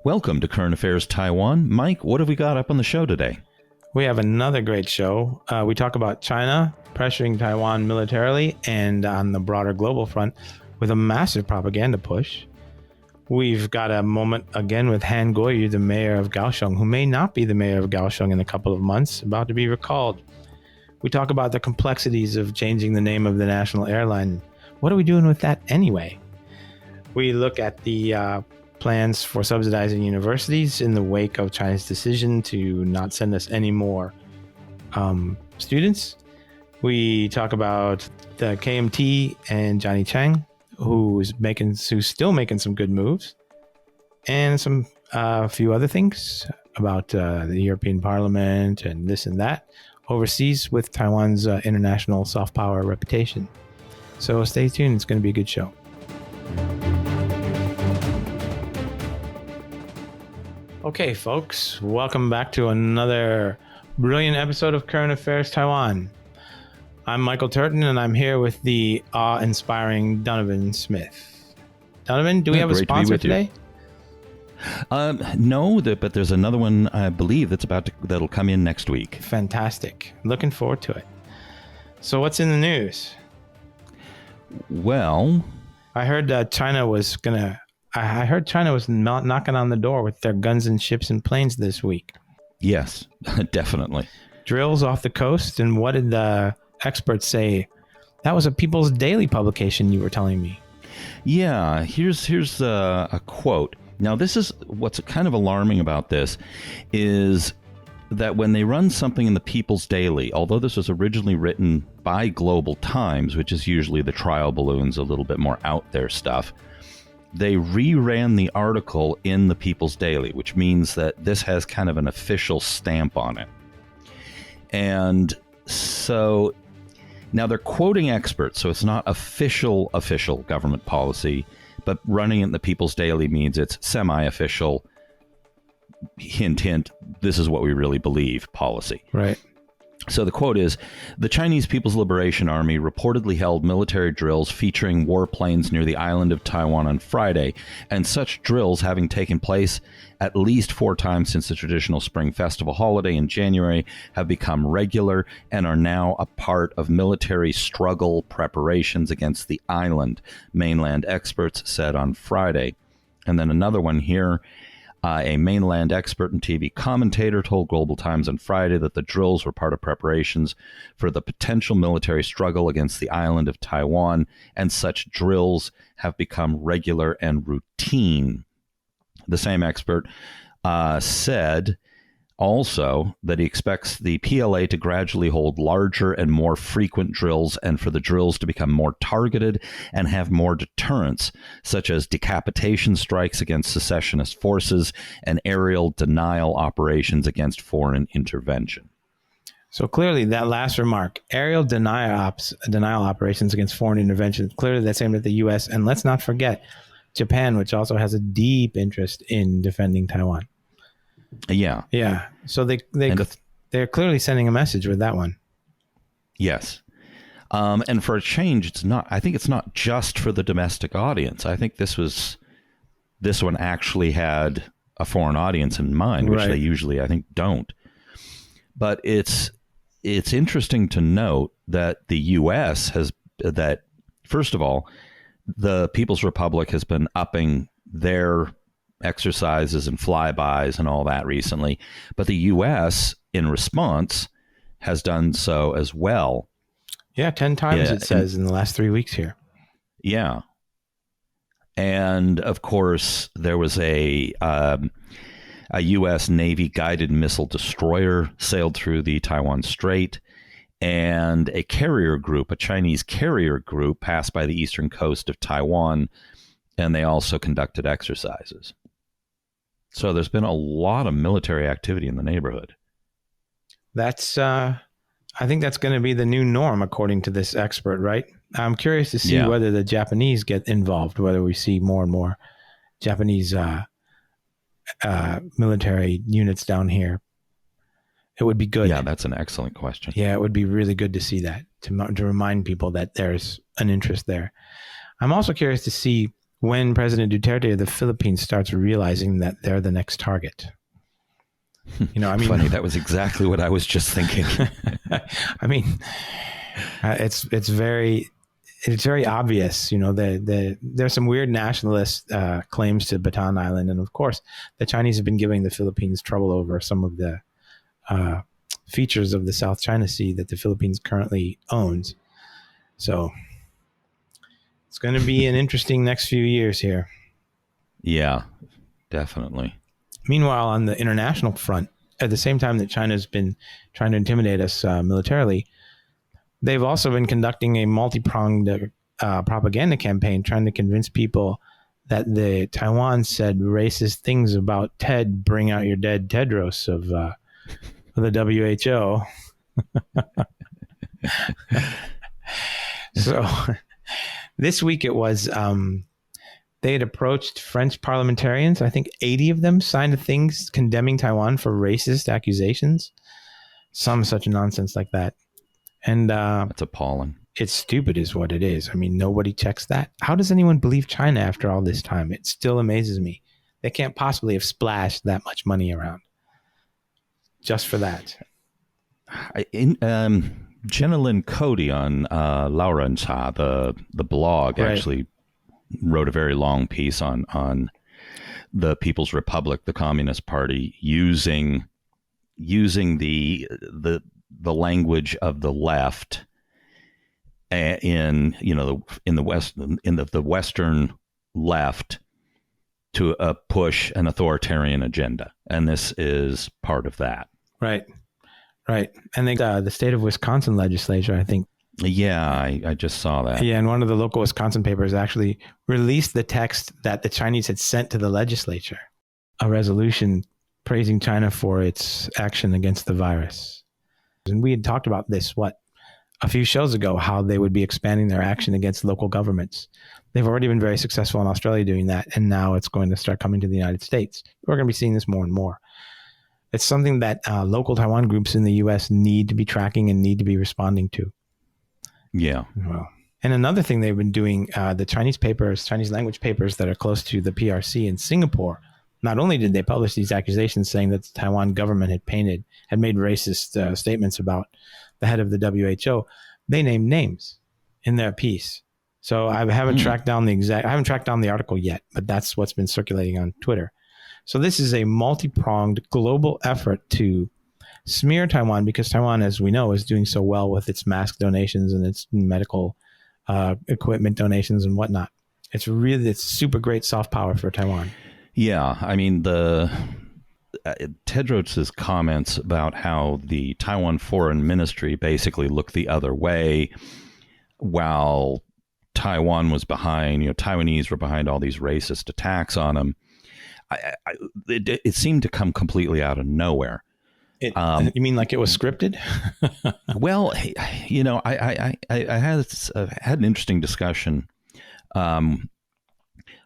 Welcome to Current Affairs Taiwan. Mike, what have we got up on the show today? We have another great show. We talk about China pressuring Taiwan militarily and on the broader global front with a massive propaganda push. We've got a moment again with Han Guoyu, the mayor of Kaohsiung, who may not be the mayor of Kaohsiung in a couple of months, about to be recalled. We talk about the complexities of changing the name of the national airline. What are we doing with that anyway? We look at the plans for subsidizing universities in the wake of China's decision to not send us any more students. We talk about the KMT and Johnny Chiang, who's still making some good moves, and some few other things about the European Parliament and this and that overseas with Taiwan's international soft power reputation. So stay tuned. It's going to be a good show. Okay, folks, welcome back to another brilliant episode of Current Affairs Taiwan. I'm Michael Turton, and I'm here with the awe-inspiring Donovan Smith. Donovan, do we have a sponsor today? No, but there's another one, I believe, that'll come in next week. Fantastic. Looking forward to it. So what's in the news? Well, I heard China was knocking on the door with their guns and ships and planes this week. Yes, definitely. Drills off the coast, and what did the experts say? That was a People's Daily publication you were telling me. Yeah, here's a quote. Now, this is what's kind of alarming about this is that when they run something in the People's Daily, although this was originally written by Global Times, which is usually the trial balloons, a little bit more out there stuff, they reran the article in the People's Daily, which means that this has kind of an official stamp on it. And so now they're quoting experts, so it's not official government policy, but running it in the People's Daily means it's semi-official, hint, hint, this is what we really believe policy. Right. So the quote is, the Chinese People's Liberation Army reportedly held military drills featuring warplanes near the island of Taiwan on Friday, and such drills having taken place at least 4 times since the traditional Spring Festival holiday in January have become regular and are now a part of military struggle preparations against the island, mainland experts said on Friday. And then another one here. A mainland expert and TV commentator told Global Times on Friday that the drills were part of preparations for the potential military struggle against the island of Taiwan, and such drills have become regular and routine. The same expert said also that he expects the PLA to gradually hold larger and more frequent drills, and for the drills to become more targeted and have more deterrence, such as decapitation strikes against secessionist forces and aerial denial operations against foreign intervention. So clearly that last remark, aerial denial operations against foreign intervention, clearly that's aimed at the U.S. And let's not forget Japan, which also has a deep interest in defending Taiwan. Yeah. Yeah. So they're clearly sending a message with that one. Yes. And for a change, I think it's not just for the domestic audience. I think this one actually had a foreign audience in mind, which they usually, I think, don't. But it's interesting to note that the U.S. first of all, the People's Republic has been upping their exercises and flybys and all that recently, but the U.S. in response has done so as well. Yeah, 10 times it says in the last 3 weeks here. Yeah, and of course there was a U.S. Navy guided missile destroyer sailed through the Taiwan Strait, and a Chinese carrier group, passed by the eastern coast of Taiwan, and they also conducted exercises. So there's been a lot of military activity in the neighborhood. That's, I think that's going to be the new norm, according to this expert, right? I'm curious to see whether the Japanese get involved, whether we see more and more Japanese military units down here. It would be good. Yeah, that's an excellent question. Yeah, it would be really good to see that, to remind people that there's an interest there. I'm also curious to see when President Duterte of the Philippines starts realizing that they're the next target. Funny. That was exactly what I was just thinking. I mean, it's very obvious. There's some weird nationalist claims to Bataan Island, and of course, the Chinese have been giving the Philippines trouble over some of the features of the South China Sea that the Philippines currently owns. So it's going to be an interesting next few years here. Yeah, definitely. Meanwhile, on the international front, at the same time that China's been trying to intimidate us militarily, they've also been conducting a multi-pronged propaganda campaign trying to convince people that the Taiwan said racist things about Ted, bring out your dead Tedros of the WHO. So this week it was... they had approached French parliamentarians. I think 80 of them signed things condemning Taiwan for racist accusations. Some such nonsense like that. And that's appalling. It's stupid is what it is. I mean, nobody checks that. How does anyone believe China after all this time? It still amazes me. They can't possibly have splashed that much money around just for that. Jenna Lynn Cody on Laura and Cha, the blog, right, actually wrote a very long piece on the People's Republic, the Communist Party, using the language of the left in the Western left to push an authoritarian agenda, and this is part of that. Right. And the state of Wisconsin legislature, I think. Yeah, I just saw that. Yeah, and one of the local Wisconsin papers actually released the text that the Chinese had sent to the legislature, a resolution praising China for its action against the virus. And we had talked about this, a few shows ago, how they would be expanding their action against local governments. They've already been very successful in Australia doing that, and now it's going to start coming to the United States. We're going to be seeing this more and more. It's something that local Taiwan groups in the U.S. need to be tracking and need to be responding to. Yeah. Well, and another thing they've been doing, the Chinese language papers that are close to the PRC in Singapore, not only did they publish these accusations saying that the Taiwan government had made racist statements about the head of the WHO, they named names in their piece. So I haven't tracked down the article yet, but that's what's been circulating on Twitter. So this is a multi-pronged global effort to smear Taiwan, because Taiwan, as we know, is doing so well with its mask donations and its medical equipment donations and whatnot. It's super great soft power for Taiwan. Yeah, I mean, Tedros's comments about how the Taiwan Foreign Ministry basically looked the other way while Taiwan was behind, Taiwanese were behind all these racist attacks on them. It seemed to come completely out of nowhere. You mean like it was scripted? Well, I had an interesting discussion on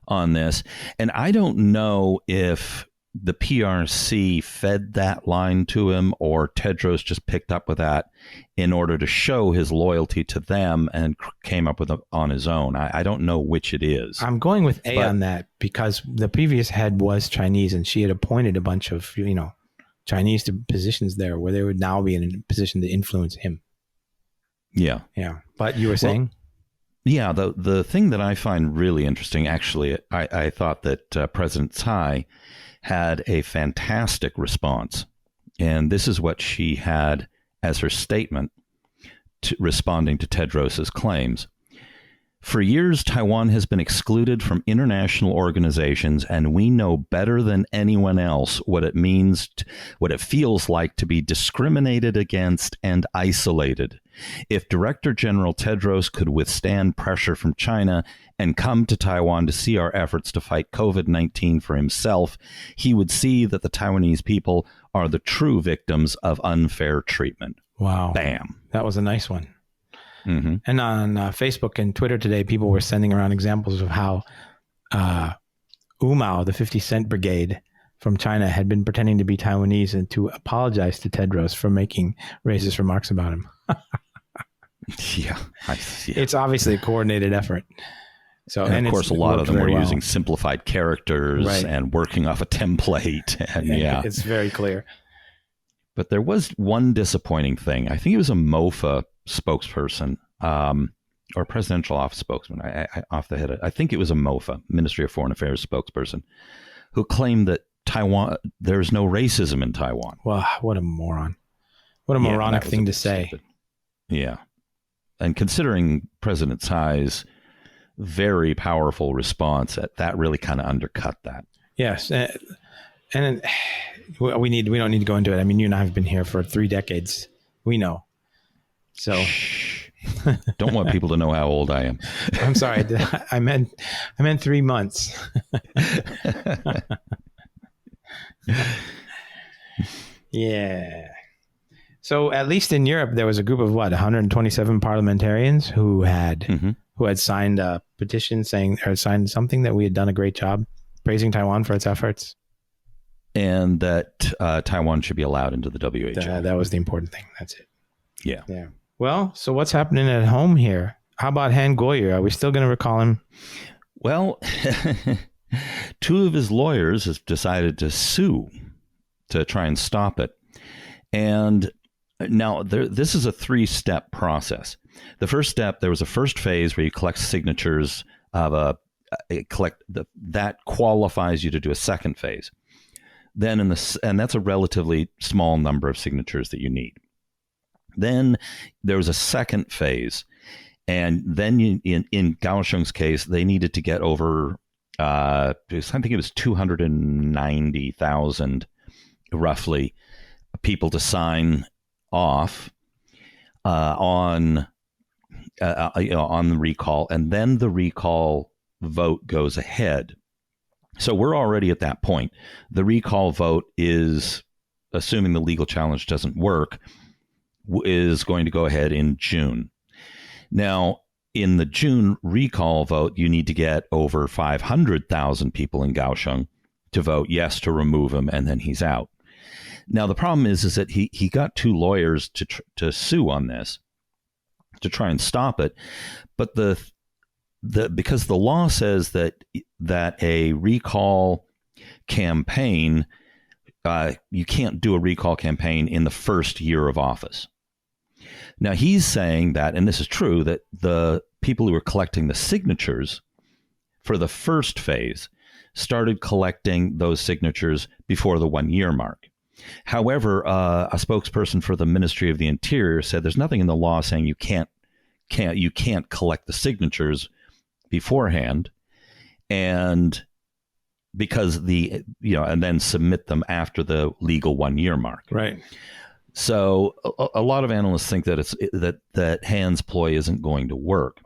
this, and I don't know if the PRC fed that line to him or Tedros just picked up with that in order to show his loyalty to them and came up with it on his own. I don't know which it is. I'm going with on that, because the previous head was Chinese and she had appointed a bunch of, Chinese to positions there where they would now be in a position to influence him. Yeah. Yeah. But you were saying? Yeah. The thing that I find really interesting, actually, I thought that President Tsai had a fantastic response. And this is what she had as her statement responding to Tedros's claims. For years, Taiwan has been excluded from international organizations, and we know better than anyone else what it means, what it feels like to be discriminated against and isolated. If Director General Tedros could withstand pressure from China and come to Taiwan to see our efforts to fight COVID-19 for himself, he would see that the Taiwanese people are the true victims of unfair treatment. Wow. Bam. That was a nice one. Mm-hmm. And on Facebook and Twitter today, people were sending around examples of how Umao, the 50 Cent Brigade from China, had been pretending to be Taiwanese and to apologize to Tedros for making racist remarks about him. Yeah. It's obviously a coordinated effort. So, and of course, a lot of them were well. using simplified characters and working off a template. And it's very clear. But there was one disappointing thing. I think it was a MOFA spokesperson or presidential office spokesman. I off the head. I think it was a MOFA, Ministry of Foreign Affairs spokesperson, who claimed that Taiwan, there's no racism in Taiwan. Well, what a moron. What a moronic thing to say. Stupid. Yeah. And considering President Tsai's very powerful response, that really kind of undercut that. Yes. And we don't need to go into it. I mean, you and I have been here for 3 decades. We know. So don't want people to know how old I am. I'm sorry. I meant 3 months. Yeah. So at least in Europe, there was a group of 127 parliamentarians who had signed a petition signed something that we had done a great job praising Taiwan for its efforts. And that Taiwan should be allowed into the WHO. That was the important thing. That's it. Yeah. Yeah. Well, so what's happening at home here? How about Han Guoyu? Are we still going to recall him? Well, 2 of his lawyers have decided to sue to try and stop it. And now this is a 3-step process. The first step, there was a first phase where you collect signatures of that qualifies you to do a second phase. Then and that's a relatively small number of signatures that you need. Then there was a second phase, and then in Kaohsiung's case, they needed to get over I think it was 290,000 roughly people to sign off on the recall, and then the recall vote goes ahead. So we're already at that point. The recall vote is, assuming the legal challenge doesn't work, is going to go ahead in June. Now, in the June recall vote, you need to get over 500,000 people in Kaohsiung to vote yes to remove him, and then he's out. Now, the problem is that he got 2 lawyers to sue on this to try and stop it, but because the law says that a recall campaign, you can't do a recall campaign in the first year of office. Now, he's saying that, and this is true, that the people who were collecting the signatures for the first phase started collecting those signatures before the 1-year mark. However, a spokesperson for the Ministry of the Interior said there's nothing in the law saying you can't collect the signatures beforehand, and because and then submit them after the legal 1-year mark. Right. So a lot of analysts think that that Han's ploy isn't going to work.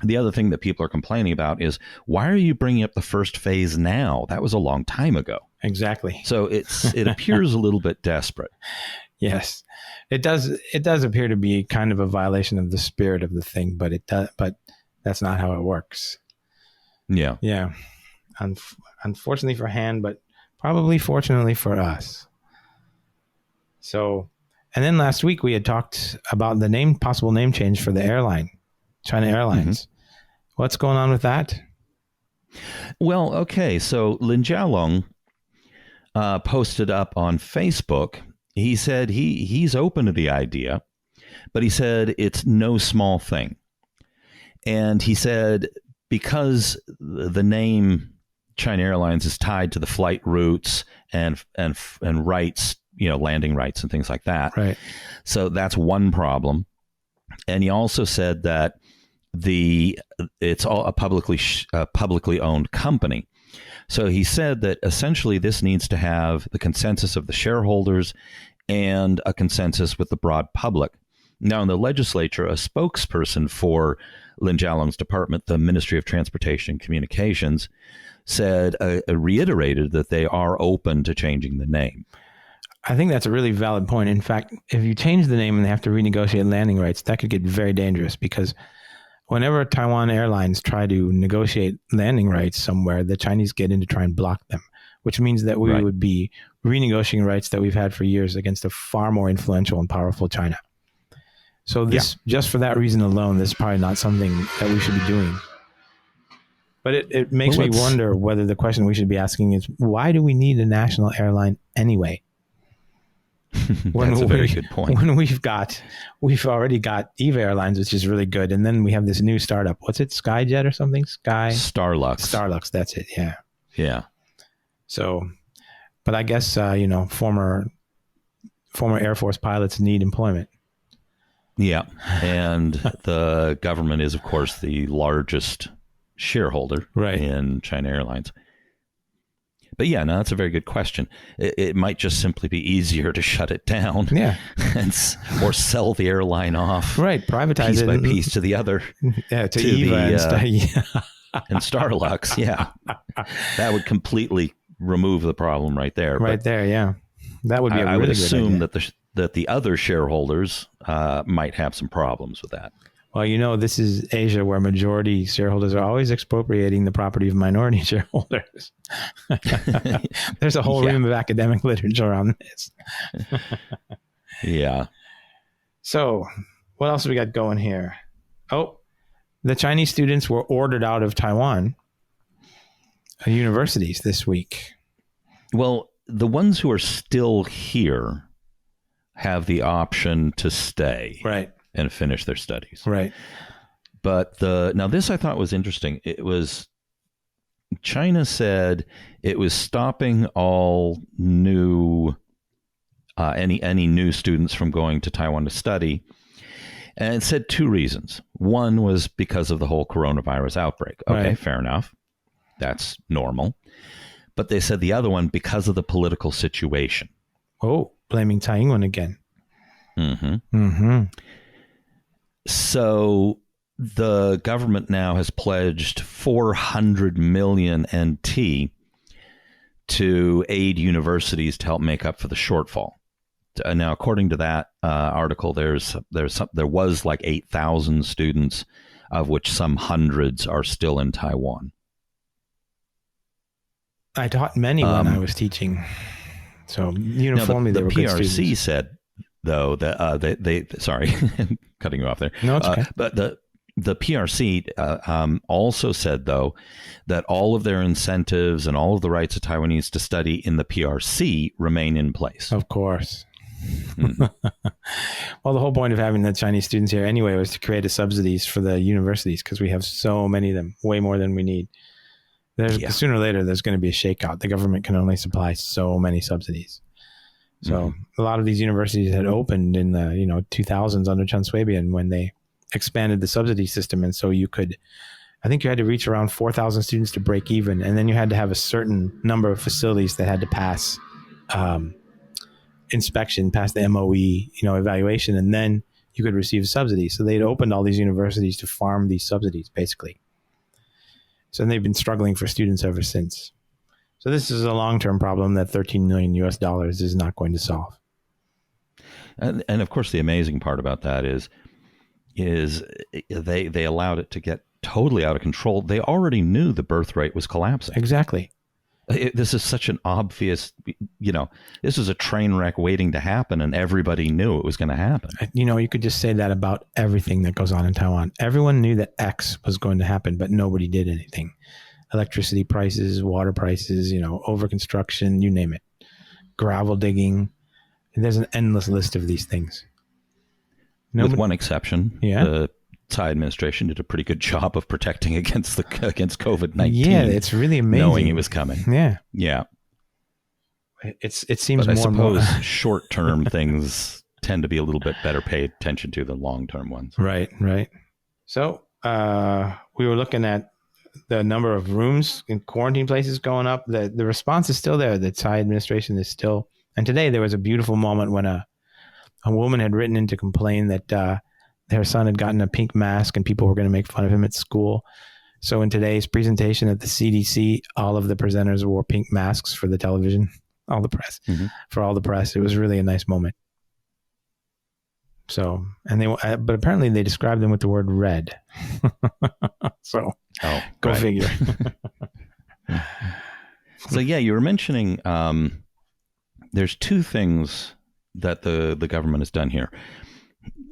The other thing that people are complaining about is, why are you bringing up the first phase now? That was a long time ago. Exactly. So it appears a little bit desperate. Yes, it does. It does appear to be kind of a violation of the spirit of the thing, but that's not how it works. Yeah. Yeah. Unfortunately for Han, but probably fortunately for us. So, and then last week we had talked about the possible name change for the airline, China Airlines. Mm-hmm. What's going on with that? Well, okay. So Lin Jialong posted up on Facebook. He said he's open to the idea, but he said it's no small thing. And he said because the name China Airlines is tied to the flight routes and rights, landing rights and things like that. Right. So that's one problem. And he also said that it's all a publicly owned company. So he said that essentially this needs to have the consensus of the shareholders and a consensus with the broad public. Now, in the legislature, a spokesperson for Lin Jialong's department, the Ministry of Transportation and Communications, reiterated that they are open to changing the name. I think that's a really valid point. In fact, if you change the name and they have to renegotiate landing rights, that could get very dangerous, because whenever Taiwan Airlines try to negotiate landing rights somewhere, the Chinese get in to try and block them, which means that we would be renegotiating rights that we've had for years against a far more influential and powerful China. So just for that reason alone, this is probably not something that we should be doing. But it makes me wonder whether the question we should be asking is, why do we need a national airline anyway? That's a very good point. When we've already got EVA Airlines, which is really good. And then we have this new startup. What's it? Skyjet or something? Starlux. That's it. Yeah. Yeah. So, but I guess, former Air Force pilots need employment. Yeah. And the government is, of course, the largest shareholder in China Airlines. But yeah, no, that's a very good question. It might just simply be easier to shut it down, or sell the airline off, privatize piece it by piece to the other, to EVA and Starlux. Yeah, that would completely remove the problem right there. Yeah, that would be. I would assume that the other shareholders might have some problems with that. Well, this is Asia, where majority shareholders are always expropriating the property of minority shareholders. There's a whole ream of academic literature on this. Yeah. So what else have we got going here? Oh, the Chinese students were ordered out of Taiwan universities this week. Well, the ones who are still here have the option to stay. Right. And finish their studies. Right. But now this I thought was interesting. It was China said it was stopping all new any new students from going to Taiwan to study. And it said two reasons. One was because of the whole coronavirus outbreak. Okay, fair enough. That's normal. But they said the other one because of the political situation. Oh, blaming Taiwan again. Mm-hmm. Mm-hmm. So the government now has pledged 400 million NT to aid universities to help make up for the shortfall. Now, according to that article, there was like 8,000 students, of which some hundreds are still in Taiwan. I taught many when I was teaching, so uniformly they were good students. The PRC said, though, that they sorry, cutting you off there. No, it's okay. But the PRC also said, though, that all of their incentives and all of the rights of Taiwanese to study in the PRC remain in place. Of course. Mm-hmm. Well, the whole point of having the Chinese students here anyway was to create subsidies for the universities, because we have so many of them, way more than we need. Sooner or later, there's going to be a shakeout. The government can only supply so many subsidies. So a lot of these universities had opened in the 2000s under Chen Shui-bian when they expanded the subsidy system, and so I think you had to reach around 4,000 students to break even, and then you had to have a certain number of facilities that had to pass inspection, pass the MOE evaluation, and then you could receive subsidies. So they'd opened all these universities to farm these subsidies, basically. So they've been struggling for students ever since. So this is a long-term problem that $13 million is not going to solve. And of course, the amazing part about that is they allowed it to get totally out of control. They already knew the birth rate was collapsing. Exactly. This is such an obvious, this is a train wreck waiting to happen, and everybody knew it was going to happen. You could just say that about everything that goes on in Taiwan. Everyone knew that X was going to happen, but nobody did anything. Electricity prices, water prices, over construction, you name it. Gravel digging. And there's an endless list of these things. With one exception. Yeah. The Tsai administration did a pretty good job of protecting against COVID-19. Yeah, it's really amazing. Knowing it was coming. Yeah. Yeah. It seems but more and more. I suppose short-term things tend to be a little bit better paid attention to than long-term ones. Right. So we were looking at the number of rooms in quarantine places going up. The response is still there. The Tsai administration is still. And today there was a beautiful moment when a woman had written in to complain that her son had gotten a pink mask and people were going to make fun of him at school. So in today's presentation at the CDC, all of the presenters wore pink masks for the television, all the press, for all the press. It was really a nice moment. So, but apparently they described them with the word red. So, go figure. So yeah, you were mentioning there's two things that the government has done here.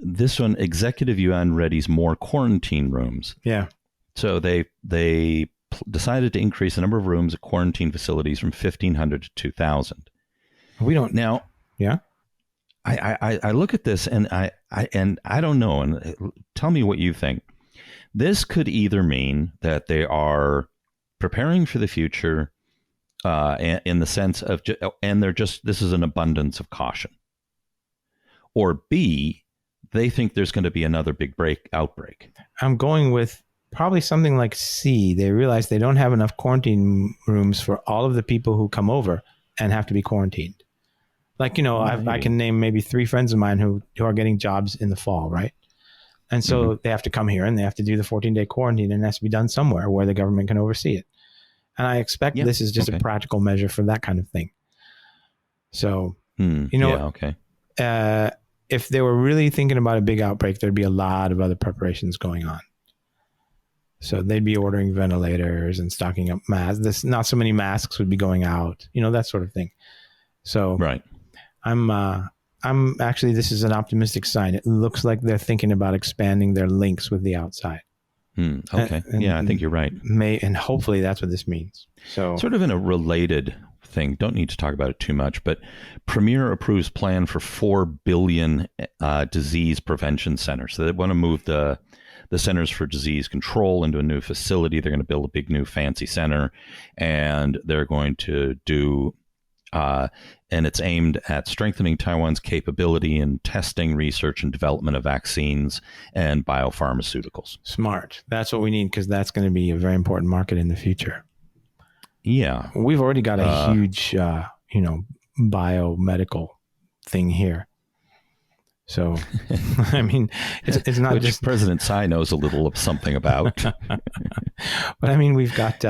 This one, Executive Yuan readies more quarantine rooms. Yeah. So they decided to increase the number of rooms at quarantine facilities from 1,500 to 2,000. We don't Now. Yeah. I look at this and I don't know. And tell me what you think. This could either mean that they are preparing for the future, in the sense of, and this is an abundance of caution, or B, they think there's going to be another big outbreak. I'm going with probably something like C. They realize they don't have enough quarantine rooms for all of the people who come over and have to be quarantined. Like, I can name maybe 3 friends of mine who are getting jobs in the fall, right? And so they have to come here and they have to do the 14-day quarantine, and it has to be done somewhere where the government can oversee it. And I expect this is just a practical measure for that kind of thing. So, if they were really thinking about a big outbreak, there'd be a lot of other preparations going on. So they'd be ordering ventilators and stocking up masks. Not so many masks would be going out, that sort of thing. So right. I'm actually, this is an optimistic sign. It looks like they're thinking about expanding their links with the outside. Okay. I think you're right. And hopefully that's what this means. So sort of in a related thing, don't need to talk about it too much, but Premier approves plan for 4 billion disease prevention centers. So they want to move the Centers for Disease Control into a new facility. They're going to build a big new fancy center, and they're going to do and it's aimed at strengthening Taiwan's capability in testing, research, and development of vaccines and biopharmaceuticals. Smart. That's what we need, because that's going to be a very important market in the future. Yeah. We've already got a huge, biomedical thing here. So, I mean, it's not which just President Tsai knows a little of something about. But I mean, we've got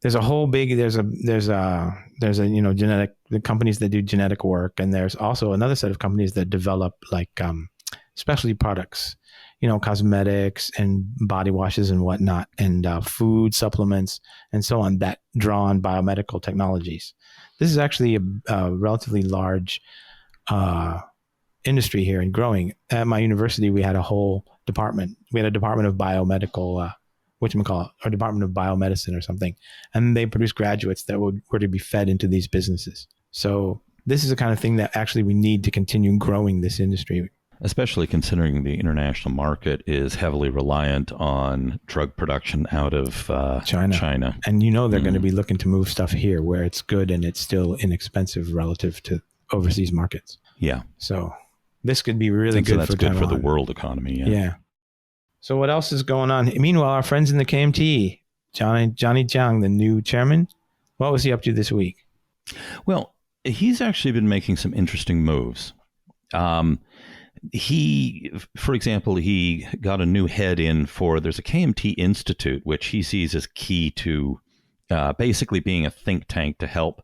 there's a whole big there's a genetic, the companies that do genetic work, and there's also another set of companies that develop like specialty products, cosmetics and body washes and whatnot, and food supplements and so on that draw on biomedical technologies. This is actually a relatively large industry here and growing. At my university, we had a whole department. We had a department of biomedical, or Department of Biomedicine or something. And they produce graduates that were to be fed into these businesses. So this is the kind of thing that actually we need to continue growing this industry. Especially considering the international market is heavily reliant on drug production out of China. And they're going to be looking to move stuff here where it's good and it's still inexpensive relative to overseas markets. Yeah. So this could be really good for Taiwan. That's good for the world economy. Yeah. So what else is going on? Meanwhile, our friends in the KMT, Johnny Chiang, the new chairman, what was he up to this week? Well, he's actually been making some interesting moves. For example, he got a new head in there's a KMT Institute, which he sees as key to basically being a think tank to help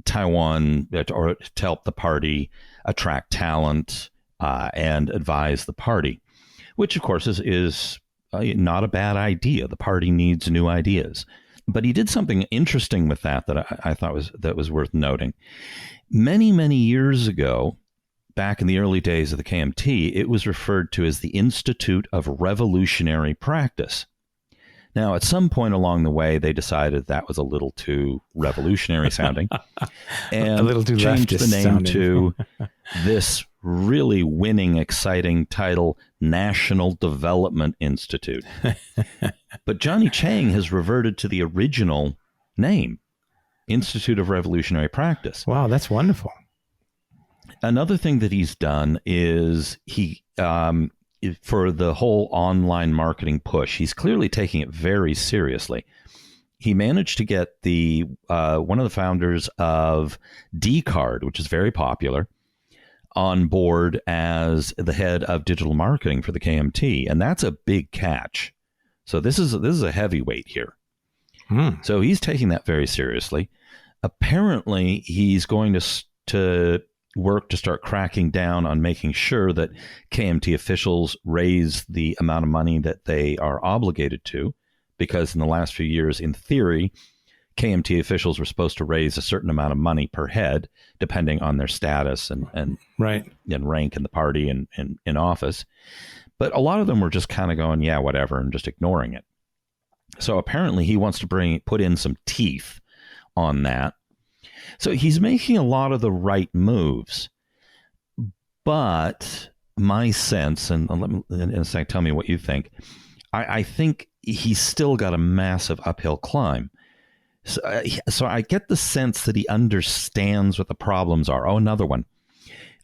Taiwan, or to help the party attract talent and advise the party. Which, of course, is not a bad idea. The party needs new ideas. But he did something interesting with that I thought was worth noting. Many, many years ago, back in the early days of the KMT, it was referred to as the Institute of Revolutionary Practice. Now, at some point along the way, they decided that was a little too revolutionary sounding, and a little too changed the name sounding. to this really winning, exciting title, National Development Institute. But Johnny Chiang has reverted to the original name, Institute of Revolutionary Practice. Wow, that's wonderful. Another thing that he's done is for the whole online marketing push, he's clearly taking it very seriously. He managed to get one of the founders of D-Card, which is very popular, on board as the head of digital marketing for the KMT, and that's a big catch. So this is a heavyweight here. So he's taking that very seriously. Apparently, he's going to work to start cracking down on making sure that KMT officials raise the amount of money that they are obligated to, because in the last few years, in theory, KMT officials were supposed to raise a certain amount of money per head, depending on their status and rank in the party and in office. But a lot of them were just kind of going, yeah, whatever, and just ignoring it. So apparently he wants to put in some teeth on that. So he's making a lot of the right moves. But my sense, and let me in a second, tell me what you think. I think he's still got a massive uphill climb. So I get the sense that he understands what the problems are. Oh, another one.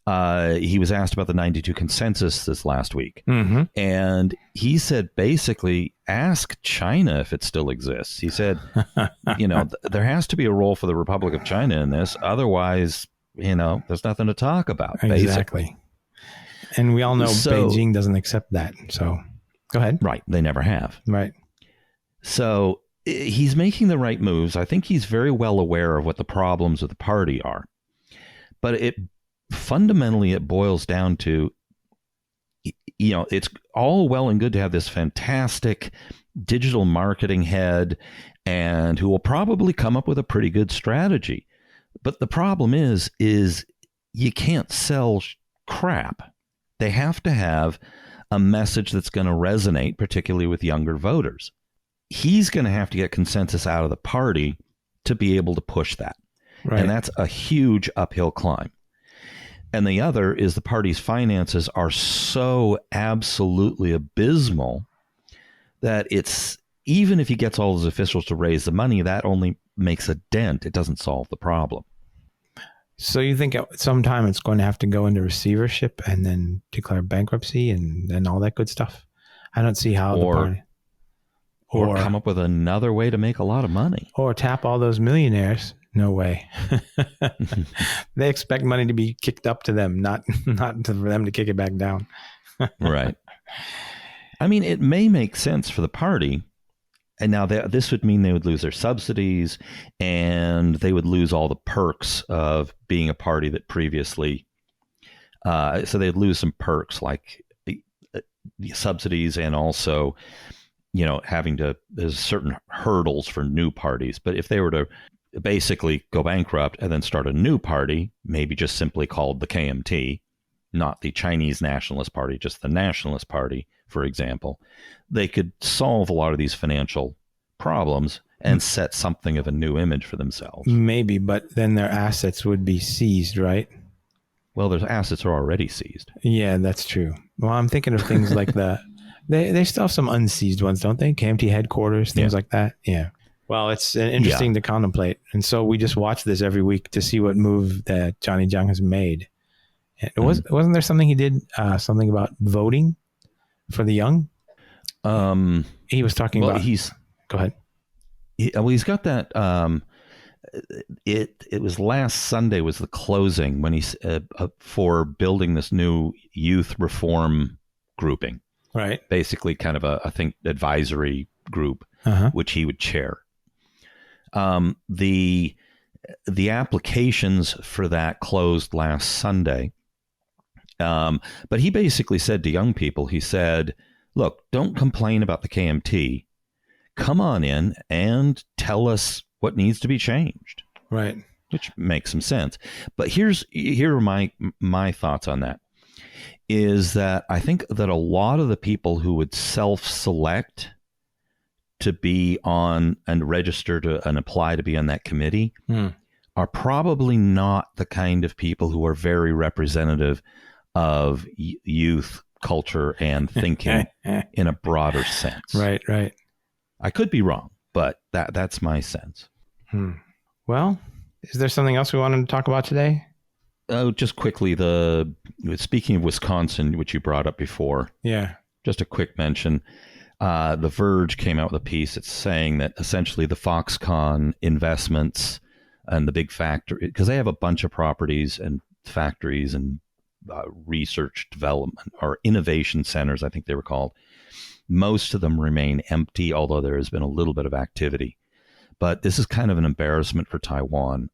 He was asked about the 92 consensus this last week. Mm-hmm. And he said, basically, ask China if it still exists. He said, there has to be a role for the Republic of China in this. Otherwise, there's nothing to talk about. Exactly. Basically. And we all know Beijing doesn't accept that. So go ahead. Right. They never have. Right. So he's making the right moves. I think he's very well aware of what the problems with the party are. But fundamentally, it boils down to, it's all well and good to have this fantastic digital marketing head and who will probably come up with a pretty good strategy. But the problem is you can't sell crap. They have to have a message that's going to resonate, particularly with younger voters. He's going to have to get consensus out of the party to be able to push that. Right. And that's a huge uphill climb. And the other is the party's finances are so absolutely abysmal that even if he gets all his officials to raise the money, that only makes a dent. It doesn't solve the problem. So you think at some time it's going to have to go into receivership and then declare bankruptcy and then all that good stuff? I don't see how the party... Or come up with another way to make a lot of money. Or tap all those millionaires. No way. They expect money to be kicked up to them, not for them to kick it back down. Right. I mean, it may make sense for the party. And now this would mean they would lose their subsidies and they would lose all the perks of being a party that previously. So they'd lose some perks like the subsidies and also, there's certain hurdles for new parties. But if they were to basically go bankrupt and then start a new party, maybe just simply called the KMT, not the Chinese Nationalist Party, just the Nationalist Party, for example, they could solve a lot of these financial problems and set something of a new image for themselves. Maybe, but then their assets would be seized, right? Well, their assets are already seized. Yeah, that's true. Well, I'm thinking of things like they still have some unseized ones, don't they? KMT headquarters, things like that. Yeah. Well, it's interesting to contemplate. And so we just watch this every week to see what move that Johnny Chiang has made. Wasn't there something he did, something about voting for the young? He was talking about... Go ahead. He's got that... It was last Sunday was the closing when he's for building this new youth reform grouping. Right. Basically kind of I think, advisory group, which he would chair. The applications for that closed last Sunday. But he basically said to young people, he said, look, don't complain about the KMT. Come on in and tell us what needs to be changed. Right. Which makes some sense. But here are my thoughts on that. Is that I think that a lot of the people who would self-select to be on and register to and apply to be on that committee are probably not the kind of people who are very representative of youth culture and thinking in a broader sense. Right. I could be wrong, but that's my sense. Well, is there something else we wanted to talk about today? Oh, just quickly, speaking of Wisconsin, which you brought up before. Yeah. Just a quick mention. The Verge came out with a piece. It's saying that essentially the Foxconn investments and the big factory, because they have a bunch of properties and factories and research development or innovation centers, I think they were called. Most of them remain empty, although there has been a little bit of activity. But this is kind of an embarrassment for Taiwan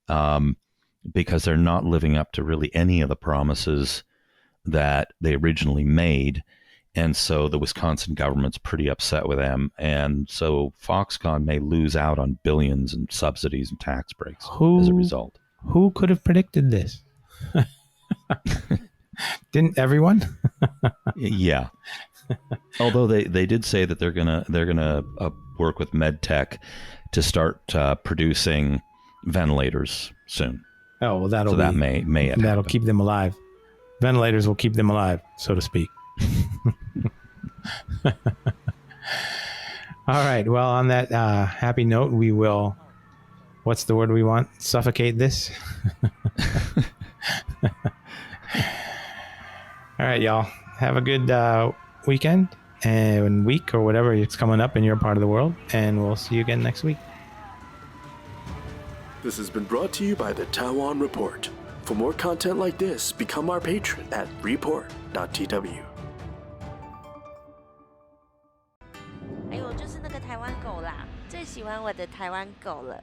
because they're not living up to really any of the promises that they originally made. And so the Wisconsin government's pretty upset with them. And so Foxconn may lose out on billions in subsidies and tax breaks as a result. Who could have predicted this? Didn't everyone? Yeah. Although they did say that they're gonna work with MedTech to start producing ventilators soon. Oh, well, that may that'll happen. keep them alive. Ventilators will keep them alive, so to speak. All right. Well, on that happy note, we will. What's the word we want? Suffocate this. All right, y'all. Have a good weekend and week or whatever it's coming up in your part of the world, and we'll see you again next week. This has been brought to you by the Taiwan Report. For more content like this, become our patron at report.tw. 哎，我就是那个台湾狗啦，最喜欢我的台湾狗了。